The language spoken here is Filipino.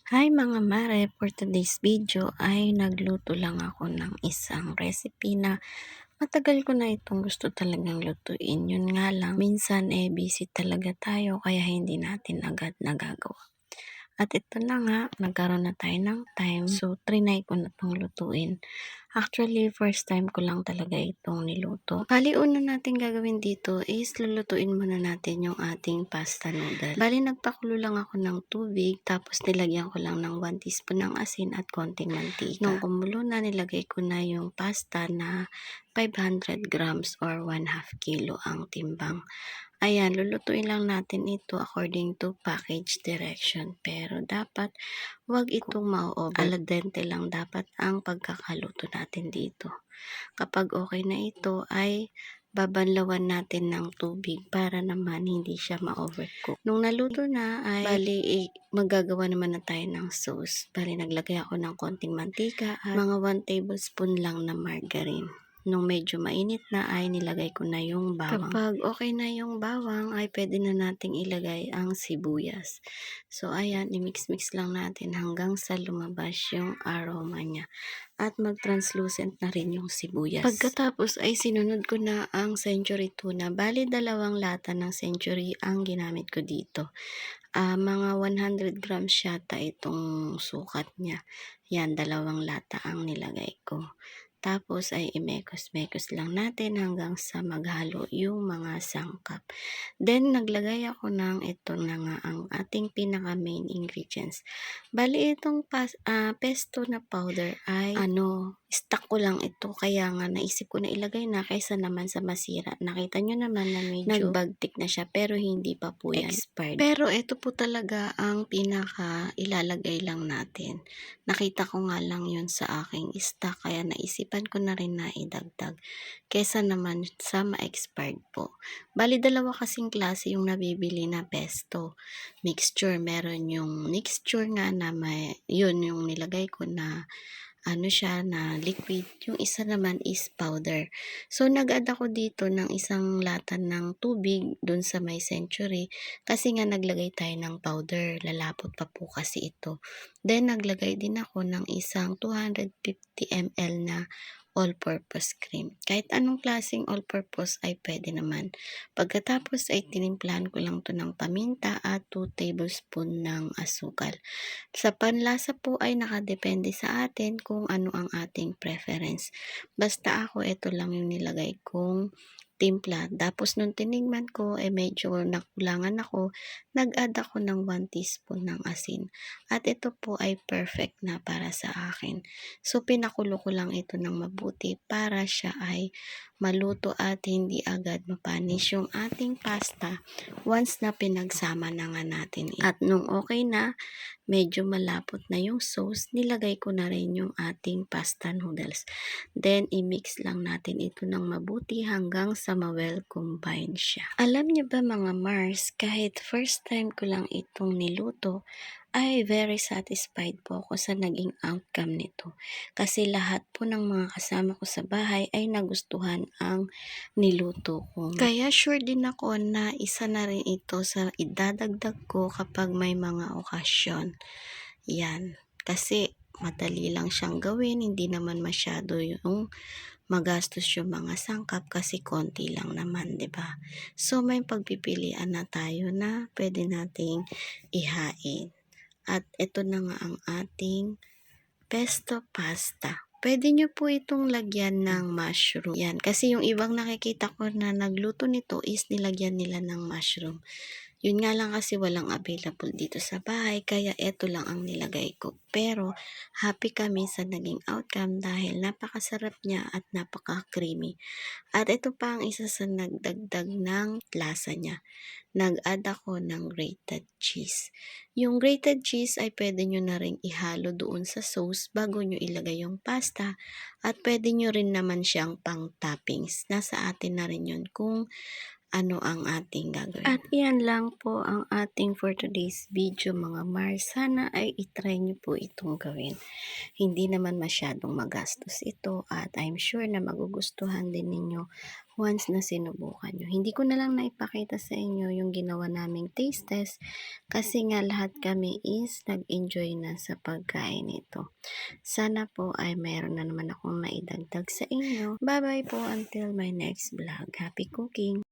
Hi mga mare, for today's video ay nagluto lang ako ng isang recipe na matagal ko na itong gusto talagang lutuin. Yun nga lang, minsan busy talaga tayo kaya hindi natin agad nagagawa. At ito na nga, nagkaroon na tayo ng time. So, trinay ko na itong lutuin. Actually, first time ko lang talaga itong niluto. Bali, una natin gagawin dito is lulutuin muna natin yung ating pasta noodle. Bali, nagpakulo lang ako ng tubig, tapos nilagyan ko lang ng 1 teaspoon ng asin at konting mantika. Nung kumulo na, nilagay ko na yung pasta na 500 grams or 1/2 kilo ang timbang. Ayan, lulutuin lang natin ito according to package direction. Pero dapat wag itong ma-over. Al dente lang dapat ang pagkakaluto natin dito. Kapag okay na ito ay babanlawan natin ng tubig para naman hindi siya ma-overcook. Nung naluto na ay magagawa naman na tayo ng sauce. Bali naglagay ako ng konting mantika at mga 1 tablespoon lang na margarine. Nung medyo mainit na ay nilagay ko na yung bawang. Kapag okay na yung bawang ay pwede na nating ilagay ang sibuyas. So ayan, i-mix-mix lang natin hanggang sa lumabas yung aroma niya. At mag-translucent na rin yung sibuyas. Pagkatapos ay sinunod ko na ang century tuna. Bali 2 lata ng century ang ginamit ko dito. Mga 100 grams yata itong sukat niya. Yan, 2 lata ang nilagay ko. Tapos ay imekos-mekos lang natin hanggang sa maghalo yung mga sangkap. Then naglagay ako ng ito na nga ang ating pinaka main ingredients. Bali itong pesto na powder ay stock ko lang ito kaya nga naisip ko na ilagay na kaysa naman sa masira. Nakita nyo naman na medyo nagbagtik na siya pero hindi pa po yan expired. Pero ito po talaga ang pinaka ilalagay lang natin. Nakita ko nga lang yun sa aking stock kaya naisipan ko na rin na idagdag kaysa naman sa ma-expired po. Bali 2 kasing klase yung nabibili na pesto mixture. Meron yung mixture nga na yun yung nilagay ko na siya na liquid. Yung isa naman is powder. So nag-add ako dito ng 1 lata ng tubig dun sa may century kasi nga naglagay tayo ng powder. Lalapot pa po kasi ito. Then naglagay din ako ng isang 250 ml na all-purpose cream. Kahit anong klaseng all-purpose ay pwede naman. Pagkatapos ay tinimplahan ko lang to ng paminta at 2 tablespoon ng asukal. Sa panlasa po ay nakadepende sa atin kung ano ang ating preference. Basta ako, ito lang yung nilagay kong timpla. Tapos nung tinigman ko, medyo nakulangan ako, nag-add ako ng 1 teaspoon ng asin. At ito po ay perfect na para sa akin. So pinakulo ko lang ito ng mabuti para siya ay maluto at hindi agad mapanis yung ating pasta once na pinagsama na nga natin. At nung okay na, medyo malapot na yung sauce, nilagay ko na rin yung ating pasta noodles. Then, i-mix lang natin ito ng mabuti hanggang sa ma-well combine siya. Alam niyo ba mga Mars, kahit first time ko lang itong niluto, ay very satisfied po ako sa naging outcome nito. Kasi lahat po ng mga kasama ko sa bahay ay nagustuhan ang niluto ko. Kaya sure din ako na isa na rin ito sa idadagdag ko kapag may mga okasyon. Yan. Kasi madali lang siyang gawin, hindi naman masyado yung magastos yung mga sangkap kasi konti lang naman, 'di ba? So may pagpipilian na tayo na pwede nating ihain. At ito na nga ang ating pesto pasta. Pwede nyo po itong lagyan ng mushroom. Yan, kasi yung ibang nakikita ko na nagluto nito is nilagyan nila ng mushroom. Yun nga lang kasi walang available dito sa bahay, kaya ito lang ang nilagay ko. Pero happy kami sa naging outcome dahil napakasarap niya at napaka-creamy. At ito pa ang isa sa nagdagdag ng lasa niya. Nag-add ako ng grated cheese. Yung grated cheese ay pwede nyo na rin ihalo doon sa sauce bago nyo ilagay yung pasta at pwede nyo rin naman siyang pang toppings. Nasa atin na rin yun kung ano ang ating gagawin. At iyan lang po ang ating for today's video mga Mars. Sana ay itry nyo po itong gawin. Hindi naman masyadong magastos ito at I'm sure na magugustuhan din ninyo once na sinubukan niyo. Hindi ko na lang naipakita sa inyo yung ginawa naming taste test kasi nga lahat kami is nag-enjoy na sa pagkain nito. Sana po ay mayroon na naman akong maidagdag sa inyo. Bye-bye po until my next vlog. Happy cooking!